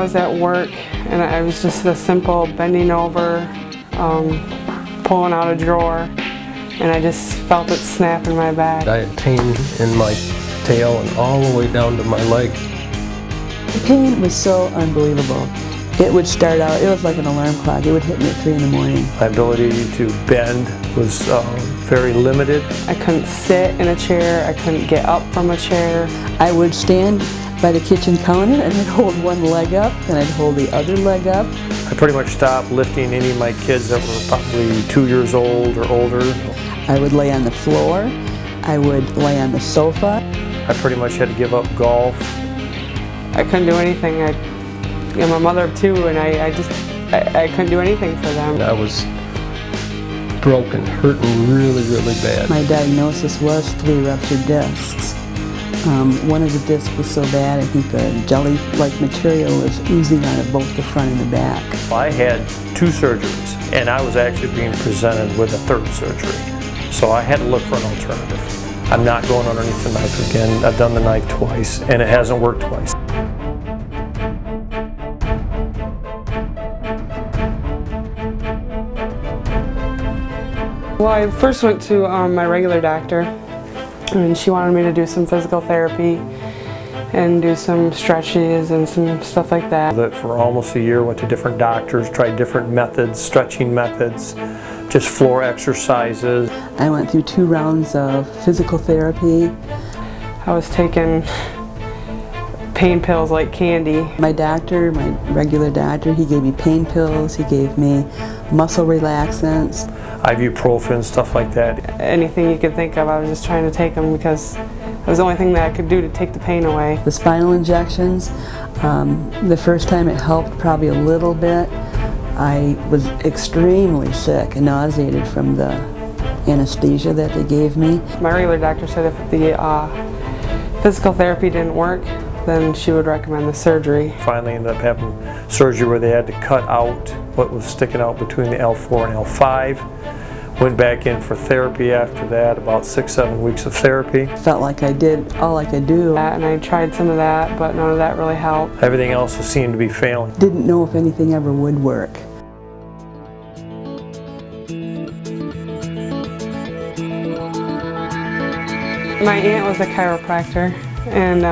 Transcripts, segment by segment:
was at work and I was just a simple bending over, pulling out a drawer, and I just felt it snap in my back. I had pain in my tail and all the way down to my leg. The pain was so unbelievable. It would start out, it was like an alarm clock. It would hit me at 3 in the morning. My ability to bend was very limited. I couldn't sit in a chair, I couldn't get up from a chair. I would stand by the kitchen counter and I'd hold one leg up and I'd hold the other leg up. I pretty much stopped lifting any of my kids that were probably 2 years old or older. I would lay on the floor. I would lay on the sofa. I pretty much had to give up golf. I couldn't do anything. I'm a mother of 2 and I couldn't do anything for them. I was broken, hurting really, really bad. My diagnosis was 3 ruptured discs. One of the discs was so bad, I think the jelly-like material was oozing out of both the front and the back. I had 2 surgeries, and I was actually being presented with a 3rd surgery. So I had to look for an alternative. I'm not going underneath the knife again. I've done the knife twice, and it hasn't worked twice. Well, I first went to my regular doctor, and she wanted me to do some physical therapy and do some stretches and some stuff like that. For almost a year, went to different doctors, tried different methods, stretching methods, just floor exercises. I went through 2 rounds of physical therapy. I was taking pain pills like candy. My doctor, my regular doctor, he gave me pain pills, he gave me muscle relaxants. Ibuprofen, stuff like that. Anything you could think of, I was just trying to take them because it was the only thing that I could do to take the pain away. The spinal injections, the first time it helped probably a little bit. I was extremely sick and nauseated from the anesthesia that they gave me. My regular doctor said if the physical therapy didn't work, then she would recommend the surgery. Finally ended up having surgery where they had to cut out what was sticking out between the L4 and L5. Went back in for therapy after that, about 6-7 weeks of therapy. Felt like I did all I could do. And I tried some of that, but none of that really helped. Everything else seemed to be failing. Didn't know if anything ever would work. My aunt was a chiropractor, and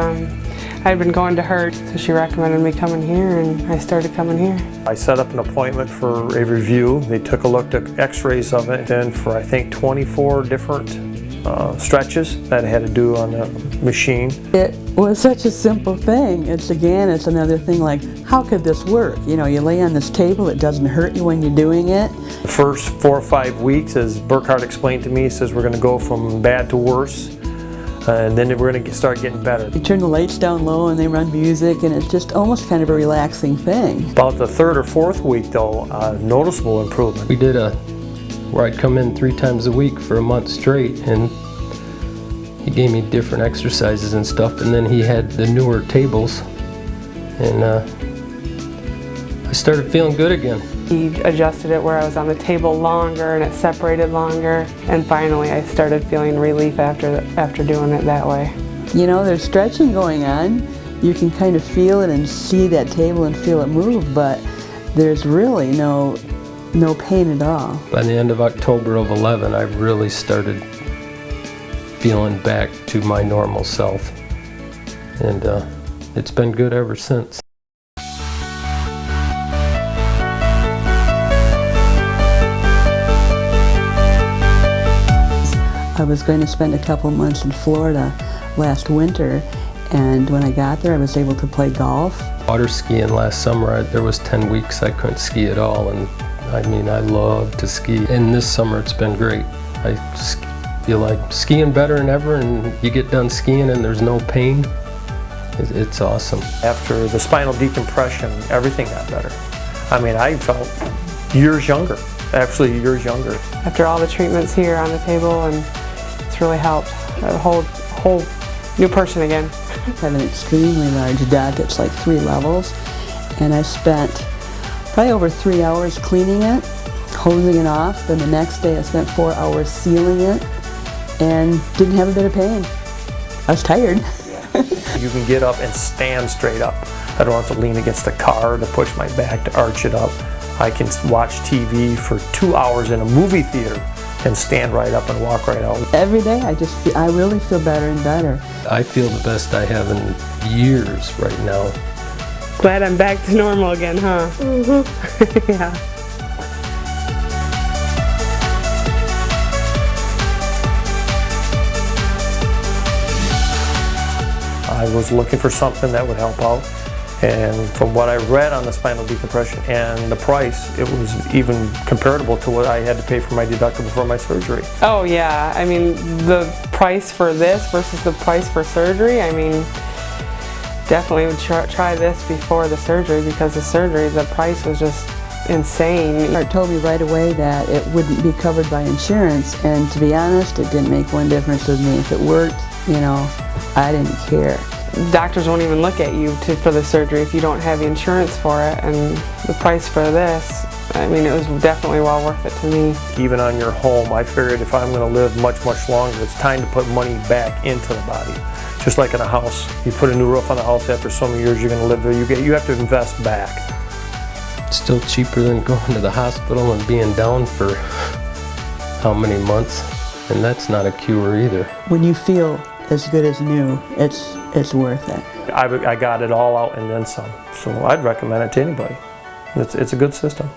I'd been going to her, so she recommended me coming here, and I started coming here. I set up an appointment for a review. They took a look, took x-rays of it, then for I think 24 different stretches that I had to do on the machine. It was such a simple thing. It's another thing like, how could this work? You know, you lay on this table, it doesn't hurt you when you're doing it. The first 4 or 5 weeks, as Burkhardt explained to me, he says we're going to go from bad to worse. And then we're going to start getting better. You turn the lights down low and they run music, and it's just almost kind of a relaxing thing. About the 3rd or 4th week though, noticeable improvement. We did where I'd come in 3 times a week for a month straight, and he gave me different exercises and stuff, and then he had the newer tables, and I started feeling good again. He adjusted it where I was on the table longer and it separated longer, and finally I started feeling relief after doing it that way. You know, there's stretching going on. You can kind of feel it and see that table and feel it move, but there's really no pain at all. By the end of October of 11, I really started feeling back to my normal self, and it's been good ever since. I was going to spend a couple months in Florida last winter, and when I got there I was able to play golf. Water skiing last summer, there was 10 weeks I couldn't ski at all, and I mean, I love to ski. And this summer it's been great. I feel like skiing better than ever, and you get done skiing and there's no pain. It's awesome. After the spinal decompression, everything got better. I mean, I felt years younger, actually years younger. After all the treatments here on the table, and it's really helped. A whole new person again. I have an extremely large deck. It's like 3 levels, and I spent probably over 3 hours cleaning it, hosing it off. Then the next day I spent 4 hours sealing it and didn't have a bit of pain. I was tired. You can get up and stand straight up. I don't have to lean against the car to push my back to arch it up. I can watch TV for 2 hours in a movie theater and stand right up and walk right out. Every day I really feel better and better. I feel the best I have in years right now. Glad I'm back to normal again, huh? Mm-hmm. Yeah. I was looking for something that would help out, and from what I read on the spinal decompression and the price, it was even comparable to what I had to pay for my deductible for my surgery. Oh yeah, I mean the price for this versus the price for surgery, I mean definitely would try this before the surgery, because the surgery, the price was just insane. It told me right away that it wouldn't be covered by insurance, and to be honest, it didn't make one difference with me. If it worked, you know, I didn't care. Doctors won't even look at you for the surgery if you don't have insurance for it, and the price for this, I mean, it was definitely well worth it to me. Even on your home, I figured if I'm going to live much, much longer, it's time to put money back into the body. Just like in a house, you put a new roof on the house, after so many years you're going to live there, you have to invest back. It's still cheaper than going to the hospital and being down for how many months, and that's not a cure either. When you feel as good as new, it's worth it. I got it all out and then some, so I'd recommend it to anybody. It's a good system.